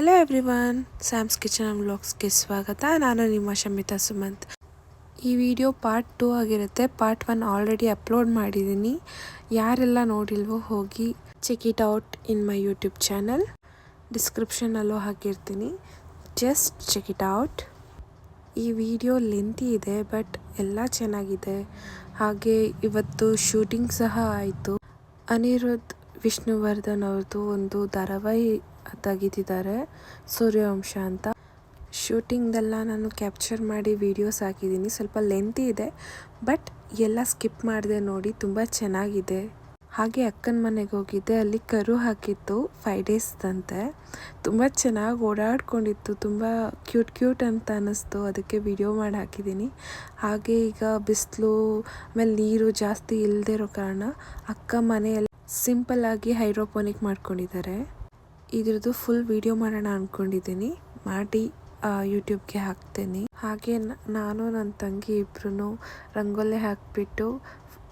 Hello everyone, Sam's Kitchen and ವ್ಲಾಗ್ಸ್ಗೆ ಸ್ವಾಗತ. ನಾನು ನಿಮ್ಮ ಶಮಿತಾ ಸುಮಂತ್. ಈ ವಿಡಿಯೋ ಪಾರ್ಟ್ 2 ಆಗಿರುತ್ತೆ. ಪಾರ್ಟ್ 1 ಆಲ್ರೆಡಿ ಅಪ್ಲೋಡ್ ಮಾಡಿದ್ದೀನಿ. ಯಾರೆಲ್ಲ ನೋಡಿಲ್ವೋ ಹೋಗಿ check it out in my YouTube channel. ಡಿಸ್ಕ್ರಿಪ್ಷನಲ್ಲೂ ಹಾಕಿರ್ತೀನಿ, ಜಸ್ಟ್ ಚೆಕ್ ಇಟ್ ಔಟ್. ಈ ವಿಡಿಯೋ ಲೆಂತಿ ಇದೆ, ಬಟ್ ಎಲ್ಲ ಚೆನ್ನಾಗಿದೆ. ಹಾಗೆ ಇವತ್ತು ಶೂಟಿಂಗ್ ಸಹ ಆಯಿತು. ಅನಿರುದ್ಧ್ ವಿಷ್ಣುವರ್ಧನ್ ಅವ್ರದ್ದು ಒಂದು ಧಾರಾವಾಹಿ ತೆಗೆದಿದ್ದಾರೆ, ಸೂರ್ಯವಂಶ ಅಂತ. ಶೂಟಿಂಗ್ದೆಲ್ಲ ನಾನು ಕ್ಯಾಪ್ಚರ್ ಮಾಡಿ ವೀಡಿಯೋಸ್ ಹಾಕಿದ್ದೀನಿ. ಸ್ವಲ್ಪ ಲೆಂತಿ ಇದೆ, ಬಟ್ ಎಲ್ಲ ಸ್ಕಿಪ್ ಮಾಡಿದೆ ನೋಡಿ, ತುಂಬ ಚೆನ್ನಾಗಿದೆ. ಹಾಗೆ ಅಕ್ಕನ ಮನೆಗೆ ಹೋಗಿದ್ದೆ, ಅಲ್ಲಿ ಕರು ಹಾಕಿತ್ತು 5 ಡೇಸ್ದಂತೆ. ತುಂಬ ಚೆನ್ನಾಗಿ ಓಡಾಡ್ಕೊಂಡಿತ್ತು, ತುಂಬ ಕ್ಯೂಟ್ ಅಂತ ಅನ್ನಿಸ್ತು. ಅದಕ್ಕೆ ವಿಡಿಯೋ ಮಾಡಿ ಹಾಕಿದ್ದೀನಿ. ಹಾಗೆ ಈಗ ಬಿಸಿಲು ಆಮೇಲೆ ನೀರು ಜಾಸ್ತಿ ಇಲ್ಲದೆ ಇರೋ ಕಾರಣ ಅಕ್ಕ ಮನೆಯಲ್ಲಿ ಸಿಂಪಲ್ಲಾಗಿ ಹೈಡ್ರೋಪೋನಿಕ್ ಮಾಡ್ಕೊಂಡಿದ್ದಾರೆ. ಇದ್ರದ್ದು ಫುಲ್ ವಿಡಿಯೋ ಮಾಡೋಣ ಅಂದ್ಕೊಂಡಿದ್ದೀನಿ, ಮಾಡಿ ಯೂಟ್ಯೂಬ್ಗೆ ಹಾಕ್ತೇನೆ. ಹಾಗೆ ನಾನು ನನ್ನ ತಂಗಿ ಇಬ್ಬರೂ ರಂಗೋಲಿ ಹಾಕಿಬಿಟ್ಟು,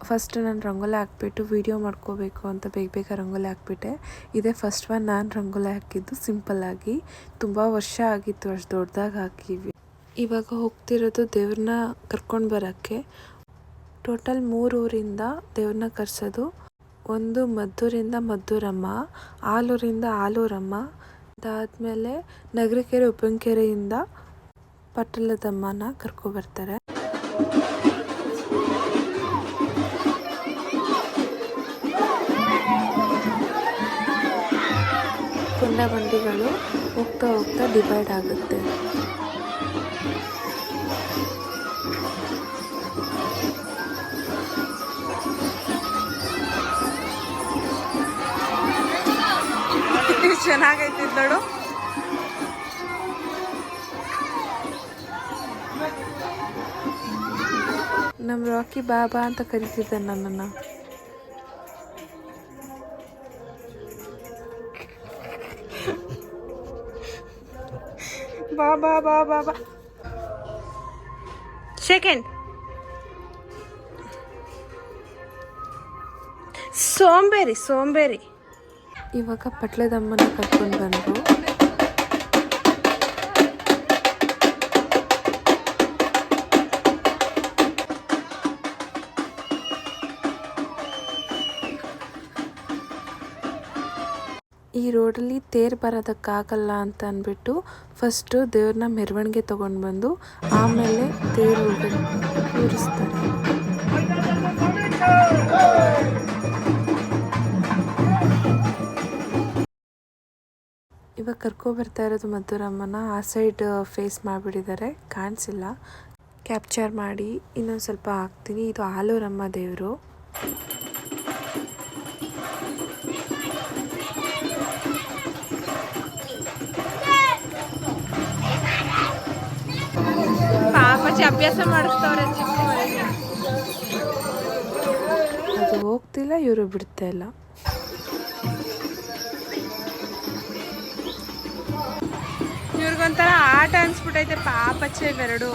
ಫಸ್ಟ್ ನಾನು ರಂಗೋಲಿ ಹಾಕ್ಬಿಟ್ಟು ವಿಡಿಯೋ ಮಾಡ್ಕೋಬೇಕು ಅಂತ ಬೇಗ ರಂಗೋಲಿ ಹಾಕ್ಬಿಟ್ಟೆ. ಇದೇ ಫಸ್ಟ್ ಒನ್ ನಾನು ರಂಗೋಲಿ ಹಾಕಿದ್ದು ಸಿಂಪಲ್ಲಾಗಿ. ತುಂಬ ವರ್ಷ ಆಗಿತ್ತು ಅಷ್ಟು ದೊಡ್ಡದಾಗಿ ಹಾಕಿವಿ. ಇವಾಗ ಹೋಗ್ತಿರೋದು ದೇವ್ರನ್ನ ಕರ್ಕೊಂಡು ಬರೋಕ್ಕೆ. ಟೋಟಲ್ 3 ಊರಿಂದ ದೇವ್ರನ್ನ ಕರ್ಸೋದು. ಒಂದು ಮದ್ದೂರಿಂದ ಮದ್ದೂರಮ್ಮ, ಆಲೂರಿಂದ ಆಲೂರಮ್ಮ, ಅದಾದಮೇಲೆ ನಗರಕೆರೆ ಉಪ್ಪಂಕೆರೆಯಿಂದ ಪಟ್ಟಲದಮ್ಮನ ಕರ್ಕೊಬರ್ತಾರೆ. ಕುಂಡ ಬಂಡಿಗಳು ಹೋಗ್ತಾ ಡಿವೈಡ್ ಆಗುತ್ತೆ. ಚೆನ್ನಾಗೈತಿ ನೋಡು. ನಮ್ಮ ರಾಕಿ ಬಾಬಾ ಅಂತ ಕರಿತಿದ್ದೆ ನನ್ನನ್ನು. ಬಾಬಾ ಬಾಬಾ ಬಾ ಸೆಕೆಂಡ್ ಸೋಂಬೇರಿ. ಇವಾಗ ಪಟ್ಲದಮ್ಮನ ಕರ್ಕೊಂಡು ಬಂದರು. ಈ ರೋಡಲ್ಲಿ ತೇರು ಬರೋದಕ್ಕಾಗಲ್ಲ ಅಂತ ಅಂದ್ಬಿಟ್ಟು ಫಸ್ಟು ದೇವ್ರನ್ನ ಮೆರವಣಿಗೆ ತೊಗೊಂಡು ಬಂದು ಆಮೇಲೆ ತೇರು ಕೂರಿಸ್ತಾರೆ. ಇವಾಗ ಕರ್ಕೊಬರ್ತಾ ಇರೋದು ಮದ್ದೂರಮ್ಮನ. ಆ ಸೈಡ್ ಫೇಸ್ ಮಾಡಿಬಿಟ್ಟಿದ್ದಾರೆ, ಕಾಣಿಸಿಲ್ಲ. ಕ್ಯಾಪ್ಚರ್ ಮಾಡಿ ಇನ್ನೊಂದು ಸ್ವಲ್ಪ ಹಾಕ್ತೀನಿ. ಇದು ಆಲೂರಮ್ಮ ದೇವರು. ಪಾಪಚ್ಚಿ ಅಭ್ಯಾಸ ಮಾಡಿಸ್ತವ್ರೆ. ಅದು ಹೋಗ್ತಿಲ್ಲ, ಇವರು ಬಿಡ್ತಾ ಇಲ್ಲ. ಇವ್ರಿಗೊಂಥರ ಆಟ ಅನ್ಸ್ಬಿಟ್ಟೈತೆ ಪಾಪಚ್ಚೆ ಇವೆರಡು.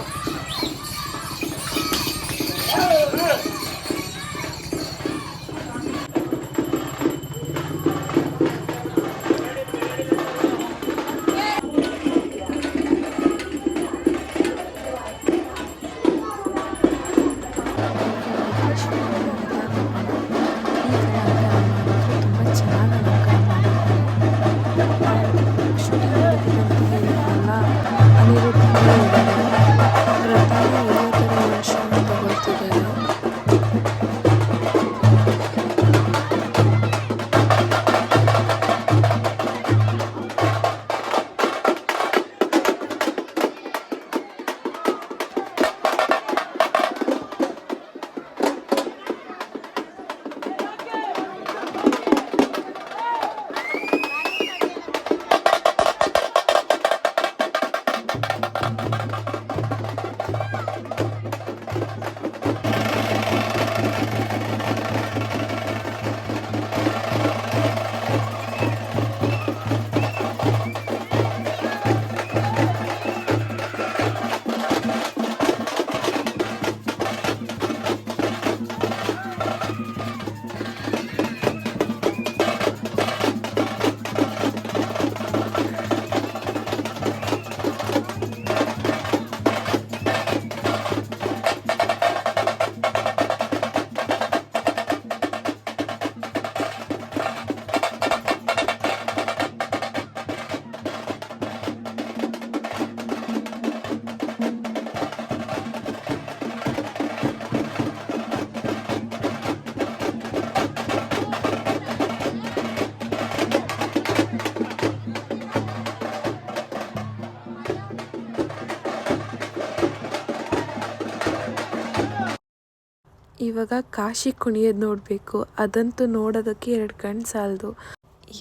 ಇವಾಗ ಕಾಶಿ ಕುಣಿಯೋದು ನೋಡಬೇಕು. ಅದಂತೂ ನೋಡೋದಕ್ಕೆ 2 ಕಣ್ಣು ಸಾಲದು.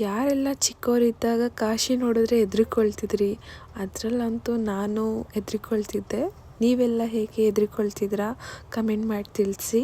ಯಾರೆಲ್ಲ ಚಿಕ್ಕವರಿದ್ದಾಗ ಕಾಶಿ ನೋಡಿದ್ರೆ ಹೆದರಿಕೊಳ್ತಿದ್ರಿ, ಅದರಲ್ಲಂತೂ ನಾನು ಹೆದರಿಕೊಳ್ತಿದ್ದೆ. ನೀವೆಲ್ಲ ಹೇಗೆ ಹೆದರಿಕೊಳ್ತಿದ್ರಾ? ಕಮೆಂಟ್ ಮಾಡಿ ತಿಳಿಸಿ.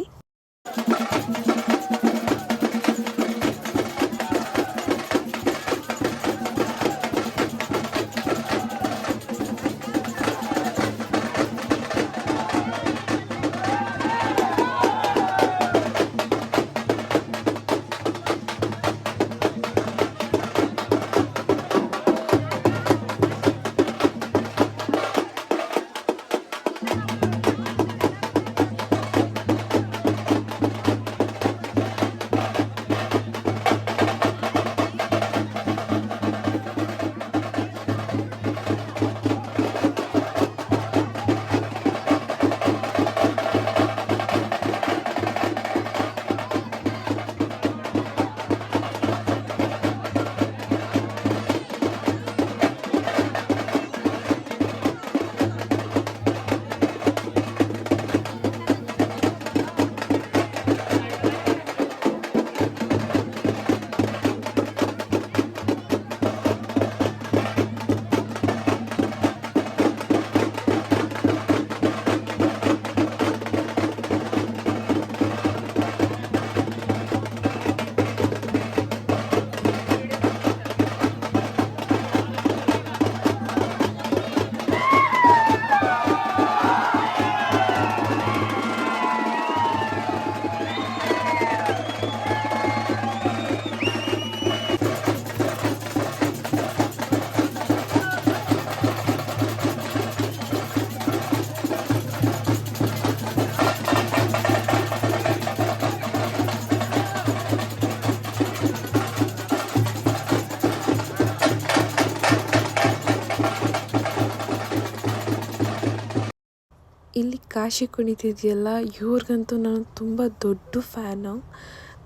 ಇಲ್ಲಿ ಕಾಶಿ ಕುಣಿತಿದೆಯಲ್ಲ, ಇವ್ರಿಗಂತೂ ನಾನು ತುಂಬ ದೊಡ್ಡ ಫ್ಯಾನು.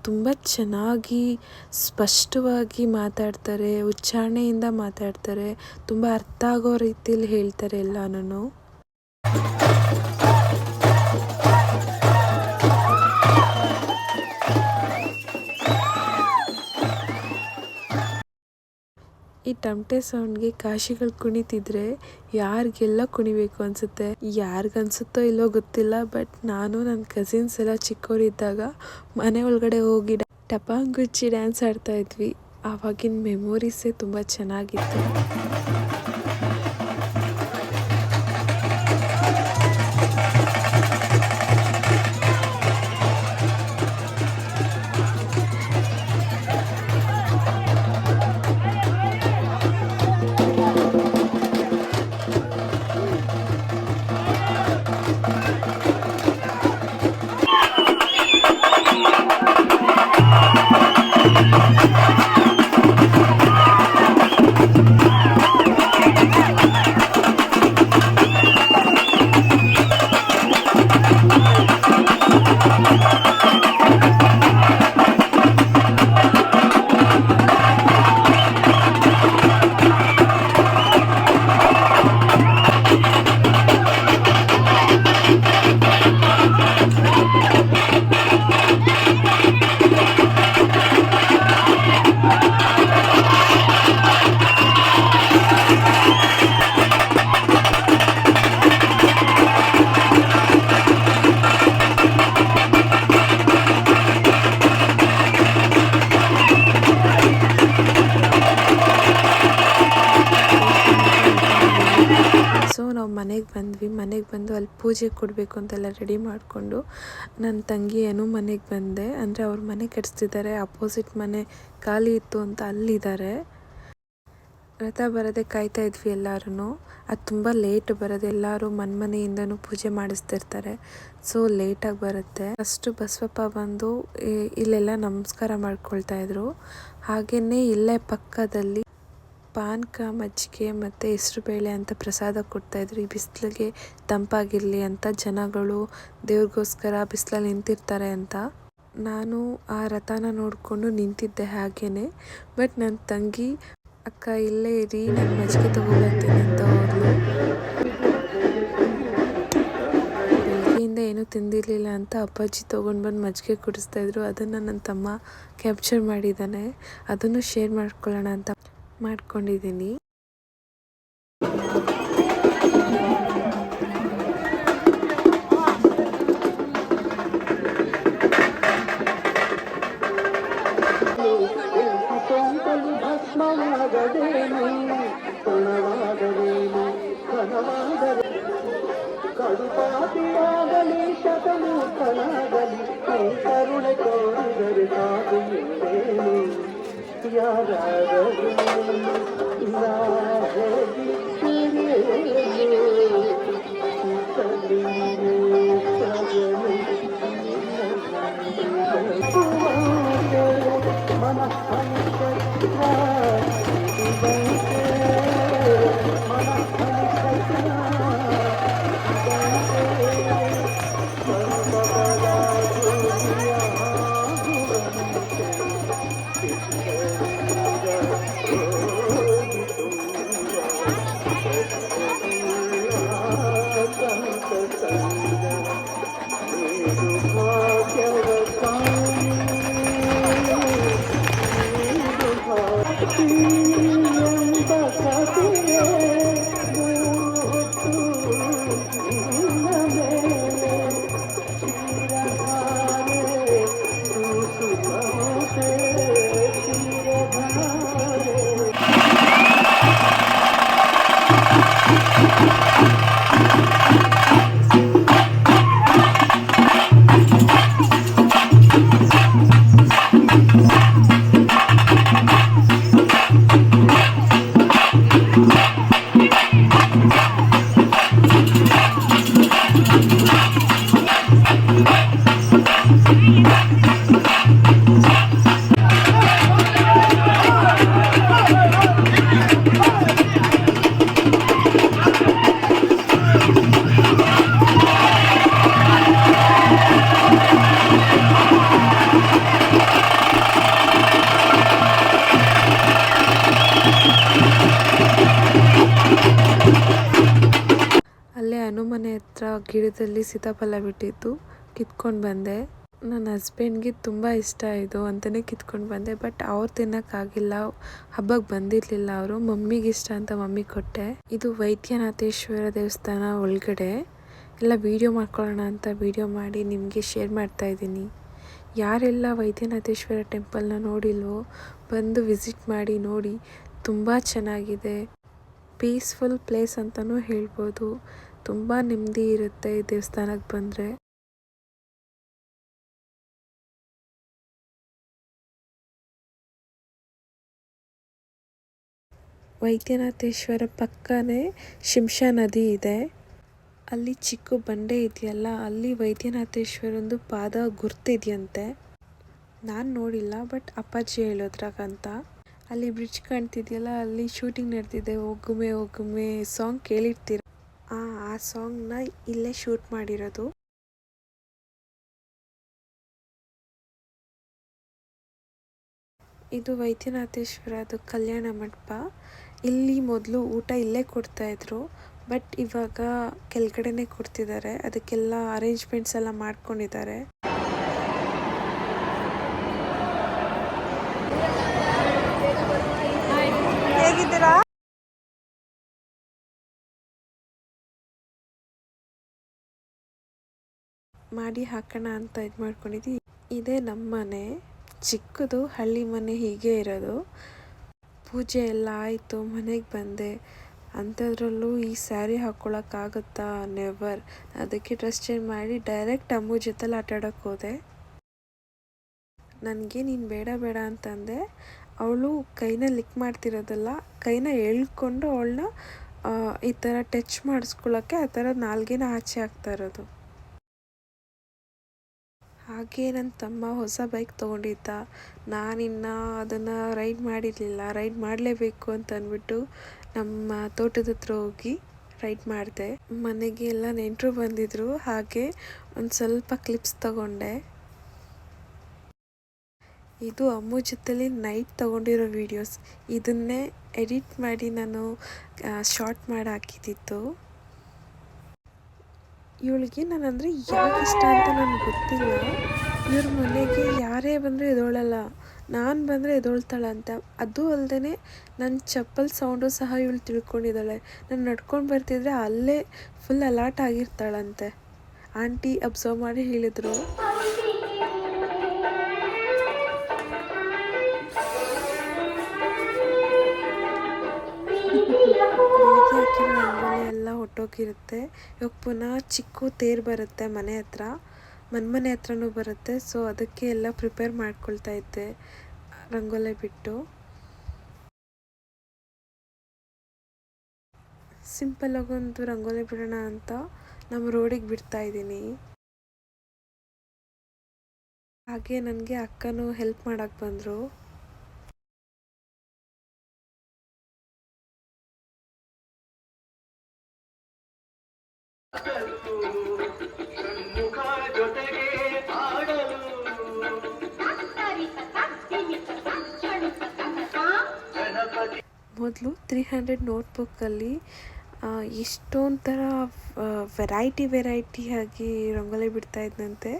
ತುಂಬ ಚೆನ್ನಾಗಿ ಸ್ಪಷ್ಟವಾಗಿ ಮಾತಾಡ್ತಾರೆ, ಉಚ್ಚಾರಣೆಯಿಂದ ಮಾತಾಡ್ತಾರೆ, ತುಂಬ ಅರ್ಥ ಆಗೋ ರೀತಿಯಲ್ಲಿ ಹೇಳ್ತಾರೆ ಎಲ್ಲನೂ. ಈ ಟಮಟೆ ಸೌಂಡ್ಗೆ ಕಾಶಿಗಳು ಕುಣಿತಿದ್ರೆ ಯಾರಿಗೆಲ್ಲ ಕುಣಿಬೇಕು ಅನಿಸುತ್ತೆ. ಯಾರಿಗನ್ಸುತ್ತೋ ಇಲ್ಲೋ ಗೊತ್ತಿಲ್ಲ, ಬಟ್ ನಾನು ನನ್ನ ಕಸಿನ್ಸ್ ಎಲ್ಲ ಚಿಕ್ಕವರಿದ್ದಾಗ ಮನೆ ಒಳಗಡೆ ಹೋಗಿ ಟಪಾಂಗುಚ್ಚಿ ಡ್ಯಾನ್ಸ್ ಆಡ್ತಾ ಇದ್ವಿ. ಆವಾಗಿನ ಮೆಮೊರೀಸೇ ತುಂಬ ಚೆನ್ನಾಗಿತ್ತು. ಮನೆಗೆ ಬಂದು ಅಲ್ಲಿ ಪೂಜೆ ಕೊಡಬೇಕು ಅಂತೆಲ್ಲ ರೆಡಿ ಮಾಡಿಕೊಂಡು ನನ್ನ ತಂಗಿ ಏನೋ ಮನೆಗೆ ಬಂದೆ. ಅಂದರೆ ಅವ್ರ ಮನೆ ಕಟ್ಸ್ತಿದ್ದಾರೆ, ಅಪೋಸಿಟ್ ಮನೆ ಖಾಲಿ ಇತ್ತು ಅಂತ ಅಲ್ಲಿದ್ದಾರೆ. ರಥ ಬರೋದೇ ಕಾಯ್ತಾ ಇದ್ವಿ ಎಲ್ಲರೂ. ಅದು ತುಂಬ ಲೇಟ್ ಬರೋದು, ಎಲ್ಲರೂ ಮನೆಯಿಂದನೂ ಪೂಜೆ ಮಾಡಿಸ್ತಿರ್ತಾರೆ, ಸೊ ಲೇಟಾಗಿ ಬರುತ್ತೆ. ಫಸ್ಟು ಬಸವಪ್ಪ ಬಂದು ಇಲ್ಲೆಲ್ಲ ನಮಸ್ಕಾರ ಮಾಡ್ಕೊಳ್ತಾ ಇದ್ರು. ಹಾಗೆಯೇ ಇಲ್ಲೇ ಪಕ್ಕದಲ್ಲಿ ಪಾನಕ, ಮಜ್ಜಿಗೆ ಮತ್ತು ಹೆಸರುಬೇಳೆ ಅಂತ ಪ್ರಸಾದ ಕೊಡ್ತಾಯಿದ್ರು. ಈ ಬಿಸಿಲಿಗೆ ತಂಪಾಗಿರಲಿ ಅಂತ ಜನಗಳು ದೇವ್ರಿಗೋಸ್ಕರ ಬಿಸಿಲಲ್ಲಿ ನಿಂತಿರ್ತಾರೆ ಅಂತ. ನಾನು ಆ ರಥನ ನೋಡಿಕೊಂಡು ನಿಂತಿದ್ದೆ ಹಾಗೇ. ಬಟ್ ನನ್ನ ತಂಗಿ ಅಕ್ಕ ಇಲ್ಲೇ ಇರಿ, ನಾನು ಮಜ್ಜಿಗೆ ತೊಗೊಬರ್ತೀನಿ ಅಂತ ಹೋದ್ಲು. ಬೆಳಗ್ಗೆಯಿಂದ ಏನೂ ತಿಂದಿರಲಿಲ್ಲ ಅಂತ ಅಪ್ಪಾಜಿ ತೊಗೊಂಡು ಬಂದು ಮಜ್ಜಿಗೆ ಕುಡಿಸ್ತಾಯಿದ್ರು. ಅದನ್ನು ನನ್ನ ತಮ್ಮ ಕ್ಯಾಪ್ಚರ್ ಮಾಡಿದ್ದಾನೆ. ಅದನ್ನು ಶೇರ್ ಮಾಡ್ಕೊಳ್ಳೋಣ ಅಂತ ಮಾಡ್ಕೊಂಡಿದ್ದೀನಿ. ಕಡುಪಾತಿಯಾಗಲಿ ಶತನು ಕಣಾಗಲಿ ಕರುಣೆ ತೋರಿದರೆ ಸಾಕು ಎಂದೇನು ಯಾರಾದರೂ ಮನೆ ಹತ್ರ ಗಿಡದಲ್ಲಿ ಸೀತಾಫಲ ಬಿಟ್ಟಿತ್ತು, ಕಿತ್ಕೊಂಡು ಬಂದೆ. ನನ್ನ ಹಸ್ಬೆಂಡ್ಗೆ ತುಂಬ ಇಷ್ಟ ಇದು ಅಂತಲೇ ಕಿತ್ಕೊಂಡು ಬಂದೆ. ಬಟ್ ಅವ್ರು ತಿನ್ನೋಕ್ಕಾಗಿಲ್ಲ, ಹಬ್ಬಕ್ಕೆ ಬಂದಿರಲಿಲ್ಲ ಅವರು. ಮಮ್ಮಿಗೆ ಇಷ್ಟ ಅಂತ ಮಮ್ಮಿಗೆ ಕೊಟ್ಟೆ. ಇದು ವೈದ್ಯನಾಥೇಶ್ವರ ದೇವಸ್ಥಾನ ಒಳಗಡೆ ಎಲ್ಲ ವೀಡಿಯೋ ಮಾಡ್ಕೊಳ್ಳೋಣ ಅಂತ ವೀಡಿಯೋ ಮಾಡಿ ನಿಮಗೆ ಶೇರ್ ಮಾಡ್ತಾ ಇದ್ದೀನಿ. ಯಾರೆಲ್ಲ ವೈದ್ಯನಾಥೇಶ್ವರ ಟೆಂಪಲ್ನ ನೋಡಿಲ್ವೋ ಬಂದು ವಿಸಿಟ್ ಮಾಡಿ ನೋಡಿ. ತುಂಬ ಚೆನ್ನಾಗಿದೆ, ಪೀಸ್ಫುಲ್ ಪ್ಲೇಸ್ ಅಂತಲೂ ಹೇಳ್ಬೋದು. ತುಂಬ ನೆಮ್ಮದಿ ಇರುತ್ತೆ ಈ ದೇವಸ್ಥಾನಕ್ಕೆ ಬಂದರೆ. ವೈದ್ಯನಾಥೇಶ್ವರ ಪಕ್ಕನೇ ಶಿಂಷಾ ನದಿ ಇದೆ. ಅಲ್ಲಿ ಚಿಕ್ಕ ಬಂಡೆ ಇದೆಯಲ್ಲ, ಅಲ್ಲಿ ವೈದ್ಯನಾಥೇಶ್ವರಂದು ಪಾದ ಗುರ್ತಿದೆಯಂತೆ. ನಾನು ನೋಡಿಲ್ಲ, ಬಟ್ ಅಪ್ಪಾಜಿ ಹೇಳೋದ್ರಾಗಂತ. ಅಲ್ಲಿ ಬ್ರಿಡ್ಜ್ ಕಾಣ್ತಿದೆಯಲ್ಲ, ಅಲ್ಲಿ ಶೂಟಿಂಗ್ ನಡೆದಿದೆ. ಒಗ್ಗುಮೆ ಒಗ್ಗುಮೆ ಸಾಂಗ್ ಕೇಳಿರ್ತೀರ. ಆ ಸಾಂಗ್ನ ಇಲ್ಲೇ ಶೂಟ್ ಮಾಡಿರೋದು. ಇದು ವೈದ್ಯನಾಥೇಶ್ವರದು ಕಲ್ಯಾಣ ಮಂಟಪ. ಇಲ್ಲಿ ಮೊದಲು ಊಟ ಇಲ್ಲೇ ಕೊಡ್ತಾಯಿದ್ರು, ಬಟ್ ಇವಾಗ ಕೆಳಗಡೆನೇ ಕೊಡ್ತಿದ್ದಾರೆ. ಅದಕ್ಕೆಲ್ಲ ಅರೇಂಜ್ಮೆಂಟ್ಸ್ ಎಲ್ಲ ಮಾಡ್ಕೊಂಡಿದ್ದಾರೆ. ಹೇಗಿದ್ದೀರಾ? ಮಾಡಿ ಹಾಕೋಣ ಅಂತ ಇದು ಮಾಡ್ಕೊಂಡಿದ್ವಿ. ಇದೇ ನಮ್ಮ ಮನೆ, ಚಿಕ್ಕದು ಹಳ್ಳಿ ಮನೆ, ಹೀಗೆ ಇರೋದು. ಪೂಜೆ ಎಲ್ಲ ಆಯಿತು, ಮನೆಗೆ ಬಂದೆ. ಅಂಥದ್ರಲ್ಲೂ ಈ ಸ್ಯಾರಿ ಹಾಕ್ಕೊಳಕ್ಕಾಗುತ್ತಾ? ನೆವರ್. ಅದಕ್ಕೆ ಡ್ರೆಸ್ ಚೇಂಜ್ ಮಾಡಿ ಡೈರೆಕ್ಟ್ ಅಮ್ಮು ಜೊತೆಲಿ ಆಟಾಡೋಕ್ಕೆ ಹೋದೆ. ನನಗೆ ನೀನು ಬೇಡ ಬೇಡ ಅಂತಂದೆ. ಅವಳು ಕೈನ ಲಿಕ್ ಮಾಡ್ತಿರೋದಲ್ಲ, ಕೈನ ಎಳ್ಕೊಂಡು ಅವಳನ್ನ ಈ ಥರ ಟಚ್ ಮಾಡಿಸ್ಕೊಳ್ಳೋಕ್ಕೆ ಆ ಥರ ನಾಲ್ಗೆನ ಆಚೆ ಹಾಕ್ತಾ ಇರೋದು. ಹಾಗೆ ನನ್ನ ತಮ್ಮ ಹೊಸ ಬೈಕ್ ತೊಗೊಂಡಿದ್ದ. ನಾನಿನ್ನು ಅದನ್ನು ರೈಡ್ ಮಾಡಿರಲಿಲ್ಲ. ರೈಡ್ ಮಾಡಲೇಬೇಕು ಅಂತ ಅಂದ್ಬಿಟ್ಟು ನಮ್ಮ ತೋಟದ ಹತ್ರ ಹೋಗಿ ರೈಡ್ ಮಾಡಿದೆ. ಮನೆಗೆ ಎಲ್ಲ ನೆಂಟರು ಬಂದಿದ್ದರು, ಹಾಗೆ ಒಂದು ಸ್ವಲ್ಪ ಕ್ಲಿಪ್ಸ್ ತಗೊಂಡೆ. ಇದು ಅಮ್ಮು ಜೊತೆಲಿ ನೈಟ್ ತೊಗೊಂಡಿರೋ ವೀಡಿಯೋಸ್. ಇದನ್ನೇ ಎಡಿಟ್ ಮಾಡಿ ನಾನು ಶಾರ್ಟ್ ಮಾಡಿ ಹಾಕಿದ್ದಿತ್ತು. ಇವಳಿಗೆ ನಾನಂದರೆ ಯಾಕೆ ಇಷ್ಟ ಅಂತ ನನಗೆ ಗೊತ್ತಿಲ್ಲ. ಇವ್ರ ಮನೆಗೆ ಯಾರೇ ಬಂದರೆ ಎದೋಳಲ್ಲ, ನಾನು ಬಂದರೆ ಎದೊಳ್ತಾಳಂತೆ. ಅದು ಅಲ್ಲದೆ ನನ್ನ ಚಪ್ಪಲ್ ಸೌಂಡು ಸಹ ಇವಳು ತಿಳ್ಕೊಂಡಿದ್ದಾಳೆ. ನಾನು ನಡ್ಕೊಂಡು ಬರ್ತಿದ್ರೆ ಅಲ್ಲೇ ಫುಲ್ ಅಲರ್ಟ್ ಆಗಿರ್ತಾಳಂತೆ. ಆಂಟಿ ಅಬ್ಸರ್ವ್ ಮಾಡಿ ಹೇಳಿದರು. ಬೆಳಿಗ್ಗೆ ಹಾಕಿರೋ ರಂಗೋಲಿ ಎಲ್ಲ ಹೊಟ್ಟೋಗಿರುತ್ತೆ. ಇವಾಗ ಪುನಃ ಚಿಕ್ಕ ತೇರು ಬರುತ್ತೆ ಮನೆ ಹತ್ರ, ಮನೆ ಹತ್ರನೂ ಬರುತ್ತೆ. ಸೊ ಅದಕ್ಕೆ ಎಲ್ಲ ಪ್ರಿಪೇರ್ ಮಾಡ್ಕೊಳ್ತಾ ಇದ್ದೆ ರಂಗೋಲಿ ಬಿಟ್ಟು. ಸಿಂಪಲ್ಲಾಗಿ ಒಂದು ರಂಗೋಲಿ ಬಿಡೋಣ ಅಂತ ನಮ್ಮ ರೋಡಿಗೆ ಬಿಡ್ತಾ ಇದ್ದೀನಿ. ಹಾಗೆ ನನಗೆ ಅಕ್ಕನೂ ಹೆಲ್ಪ್ ಮಾಡೋಕ್ಕೆ ಬಂದರು. ಮೊದಲು 300 ನೋಟ್ಬುಕ್ಕಲ್ಲಿ ಎಷ್ಟೊಂದು ಥರ ವೆರೈಟಿಯಾಗಿ ರಂಗೋಲಿ ಬಿಡ್ತಾ ಇದ್ದಂತೆ.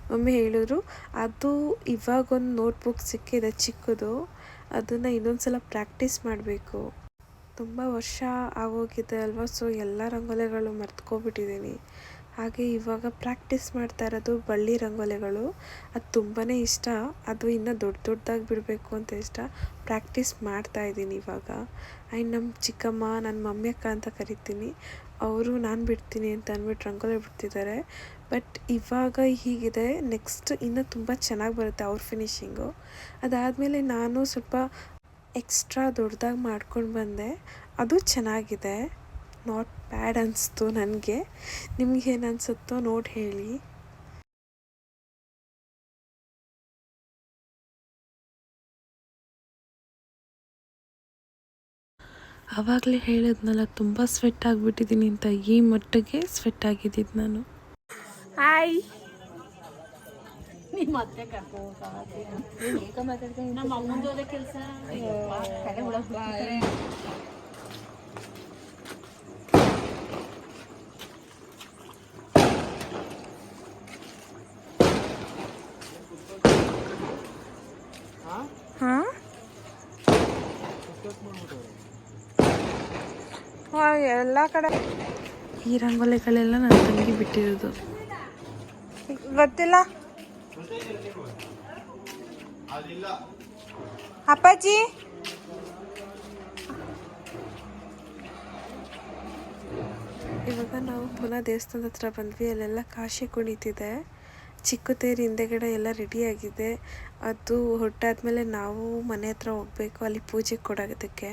ಮಮ್ಮಿ ಹೇಳಿದ್ರು ಅದು ಇವಾಗೊಂದು ನೋಟ್ಬುಕ್ ಸಿಕ್ಕಿದೆ ಚಿಕ್ಕದು, ಅದನ್ನು ಇನ್ನೊಂದು ಸಲ ಪ್ರಾಕ್ಟೀಸ್ ಮಾಡಬೇಕು. ತುಂಬ ವರ್ಷ ಆಗೋಗಿದೆ ಅಲ್ವಾ, ಸೊ ಎಲ್ಲ ರಂಗೋಲಿಗಳು ಮರ್ತ್ಕೊಬಿಟ್ಟಿದ್ದೀನಿ. ಹಾಗೆ ಇವಾಗ ಪ್ರಾಕ್ಟೀಸ್ ಮಾಡ್ತಾ ಇರೋದು ಬಳ್ಳಿ ರಂಗೋಲಿಗಳು. ಅದು ತುಂಬಾ ಇಷ್ಟ. ಅದು ಇನ್ನೂ ದೊಡ್ಡದಾಗಿ ಬಿಡಬೇಕು ಅಂತ ಇಷ್ಟ. ಪ್ರಾಕ್ಟೀಸ್ ಮಾಡ್ತಾಯಿದ್ದೀನಿ ಇವಾಗ. ಆ್ಯಂಡ್ ನಮ್ಮ ಚಿಕ್ಕಮ್ಮ, ನನ್ನ ಮಮ್ಮಿ ಅಕ್ಕ ಅಂತ ಕರಿತೀನಿ, ಅವರು ನಾನು ಬಿಡ್ತೀನಿ ಅಂತ ಅಂದ್ಬಿಟ್ಟು ರಂಗೋಲಿ ಬಿಡ್ತಿದ್ದಾರೆ. ಬಟ್ ಇವಾಗ ಹೀಗಿದೆ, ನೆಕ್ಸ್ಟ್ ಇನ್ನೂ ತುಂಬ ಚೆನ್ನಾಗಿ ಬರುತ್ತೆ ಅವ್ರ ಫಿನಿಶಿಂಗು. ಅದಾದಮೇಲೆ ನಾನು ಸ್ವಲ್ಪ ಎಕ್ಸ್ಟ್ರಾ ದೊಡ್ಡದಾಗಿ ಮಾಡ್ಕೊಂಡು ಬಂದೆ, ಅದು ಚೆನ್ನಾಗಿದೆ. ನಾಟ್ ಬ್ಯಾಡ್ ಅನಿಸ್ತು ನನಗೆ. ನಿಮಗೇನು ಅನಿಸುತ್ತೋ ನೋಡಿ ಹೇಳಿ. ಆವಾಗಲೇ ಹೇಳಿದ್ನಲ್ಲ ತುಂಬ ಸ್ವೆಟ್ ಆಗಿಬಿಟ್ಟಿದ್ದೀನಿ ಅಂತ, ಈ ಮಟ್ಟಿಗೆ ಸ್ವೆಟ್ ಆಗಿದ್ದಿದ್ದು ನಾನು. ಹಾಯ್, ಮತ್ತೆ ನಮ್ಮ ಅಮ್ಮಂದು ಅದೇ ಕೆಲಸ. ಎಲ್ಲ ಕಡೆ ಈ ರಂಗೋಲಿಗಳೆಲ್ಲ ನನ್ನ ತಂಗಿ ಬಿಟ್ಟಿರೋದು. ಗೊತ್ತಿಲ್ಲ ಅಪ್ಪಾಜಿ. ಇವಾಗ ನಾವು ಪುನಃ ದೇವಸ್ಥಾನದ ಹತ್ರ ಬಂದ್ವಿ. ಅಲ್ಲೆಲ್ಲ ಕಾಶಿ ಕುಣಿತಿದೆ, ಚಿಕ್ಕ ತೇರು ಹಿಂದೆಗಡೆ ಎಲ್ಲ ರೆಡಿಯಾಗಿದೆ. ಅದು ಹೊರಟಾದ್ಮೇಲೆ ನಾವು ಮನೆ ಹತ್ರ ಹೋಗಬೇಕು, ಅಲ್ಲಿ ಪೂಜೆ ಕೊಡೋದಕ್ಕೆ.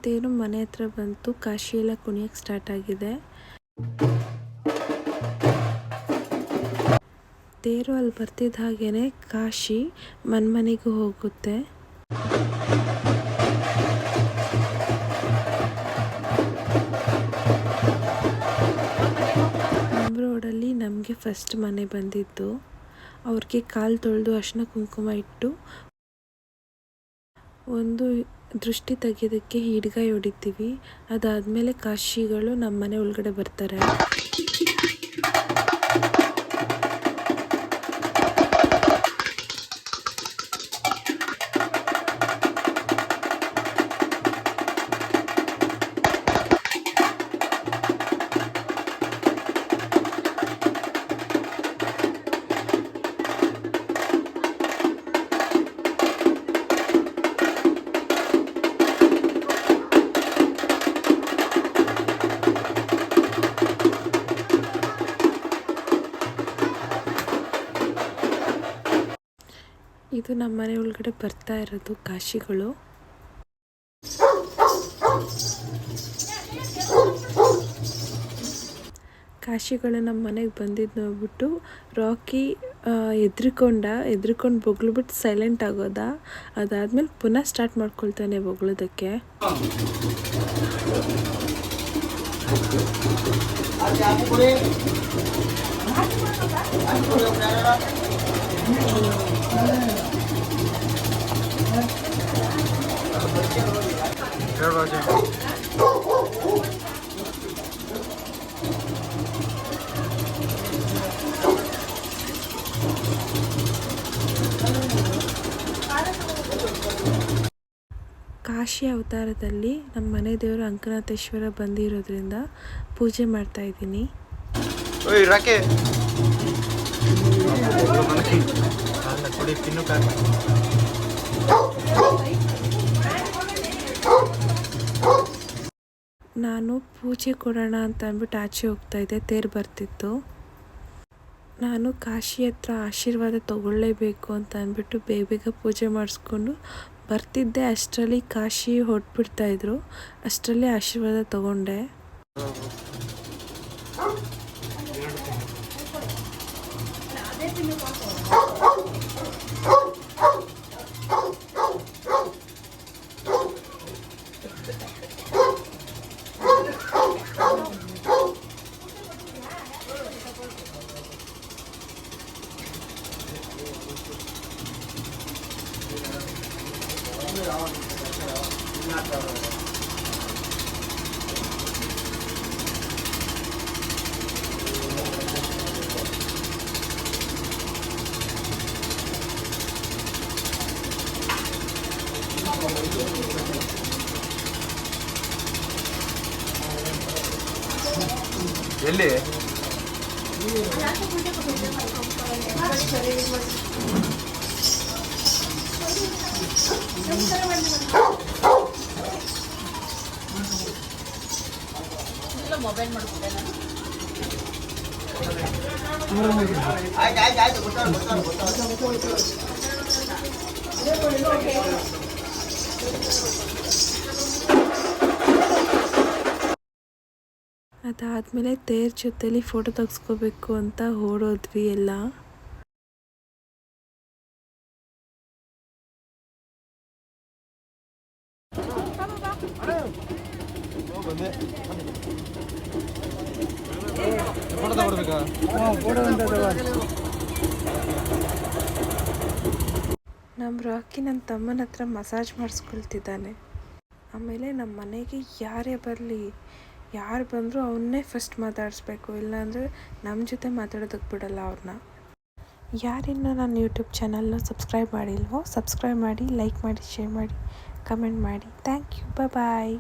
ತೇರು ಮನೆ ಹತ್ರ ಬಂತು. ಕಾಶಿ ಎಲ್ಲ ಕುಣಿಯೋಕ್ಕೆ ಸ್ಟಾರ್ಟ್ ಆಗಿದೆ. ತೇರು ಅಲ್ಲಿ ಬರ್ತಿದ್ದ ಹಾಗೇನೆ ಕಾಶಿ ಮನೆಗೂ ಹೋಗುತ್ತೆ. ನಮ್ಮ ರೋಡಲ್ಲಿ ನಮಗೆ ಫಸ್ಟ್ ಮನೆ ಬಂದಿದ್ದು. ಅವ್ರಿಗೆ ಕಾಲು ತೊಳೆದು ಅರಿಶಿನ ಕುಂಕುಮ ಇಟ್ಟು ಒಂದು ದೃಷ್ಟಿ ತೆಗೆಯೋದಕ್ಕೆ ಹಿಡ್ಗಾಯಿ ಹೊಡಿತೀವಿ. ಅದಾದಮೇಲೆ ಕಾಶಿಗಳು ನಮ್ಮ ಮನೆ ಒಳಗಡೆ ಬರ್ತಾರೆ. ಇದು ನಮ್ಮ ಮನೆ ಒಳಗಡೆ ಬರ್ತಾ ಇರೋದು ಕಾಶಿಗಳು. ಕಾಶಿಗಳು ನಮ್ಮ ಮನೆಗೆ ಬಂದಿದ್ದು ನೋಡ್ಬಿಟ್ಟು ರಾಕಿ ಎದ್ರಿಕೊಂಡು ಬೊಗಳ್ಬಿಟ್ಟು ಸೈಲೆಂಟ್ ಆಗೋದ. ಅದಾದ್ಮೇಲೆ ಪುನಃ ಸ್ಟಾರ್ಟ್ ಮಾಡ್ಕೊಳ್ತಾನೆ ಬೊಗಳೋದಕ್ಕೆ. ಕಾಶಿ ಅವತಾರದಲ್ಲಿ ನಮ್ಮ ಮನೆ ದೇವರು ಅಂಕನಾಥೇಶ್ವರ ಬಂದಿರೋದ್ರಿಂದ ಪೂಜೆ ಮಾಡ್ತಾ ಇದ್ದೀನಿ. ನಾನು ಪೂಜೆ ಕೊಡೋಣ ಅಂತ ಅಂದ್ಬಿಟ್ಟು ಆಚೆ ಹೋಗ್ತಾ ಇದ್ದೆ. ತೇರು ಬರ್ತಿತ್ತು. ನಾನು ಕಾಶಿ ಹತ್ರ ಆಶೀರ್ವಾದ ತಗೊಳ್ಳೇಬೇಕು ಅಂತ ಅಂದ್ಬಿಟ್ಟು ಬೇಗ ಪೂಜೆ ಮಾಡಿಸ್ಕೊಂಡು ಬರ್ತಿದ್ದೆ. ಅಷ್ಟರಲ್ಲಿ ಕಾಶಿ ಹೊರಟ್ಬಿಡ್ತಾಯಿದ್ರು. ಅಷ್ಟರಲ್ಲಿ ಆಶೀರ್ವಾದ ತಗೊಂಡೆ. ಎಲ್ಲಿ ಮೊಬೈಲ್ ಮಾಡ್ಕೊಂಡೆ ಅದಾದಮೇಲೆ ತೇರ್ ಜೊತೆಲಿ ಫೋಟೋ ತೆಗೆಸ್ಕೋಬೇಕು ಅಂತ ಓಡೋದ್ವಿ ಎಲ್ಲ. ನಮ್ಮ ರಾಕಿ ನನ್ನ ತಮ್ಮನ ಹತ್ರ ಮಸಾಜ್ ಮಾಡಿಸ್ಕೊಳ್ತಿದ್ದಾನೆ. ಆಮೇಲೆ ನಮ್ಮ ಮನೆಗೆ ಯಾರೇ ಬರಲಿ, ಯಾರು ಬಂದರೂ ಅವನ್ನೇ ಫಸ್ಟ್ ಮಾತಾಡಿಸ್ಬೇಕು, ಇಲ್ಲಾಂದರೆ ನಮ್ಮ ಜೊತೆ ಮಾತಾಡೋದಕ್ಕೆ ಬಿಡಲ್ಲ ಅವ್ರನ್ನ. ಯಾರಿನ್ನೂ ನನ್ನ ಯೂಟ್ಯೂಬ್ ಚಾನಲ್ನ ಸಬ್ಸ್ಕ್ರೈಬ್ ಮಾಡಿಲ್ವೋ ಸಬ್ಸ್ಕ್ರೈಬ್ ಮಾಡಿ, ಲೈಕ್ ಮಾಡಿ, ಶೇರ್ ಮಾಡಿ, ಕಮೆಂಟ್ ಮಾಡಿ. Thank you. ಬಾಯ್.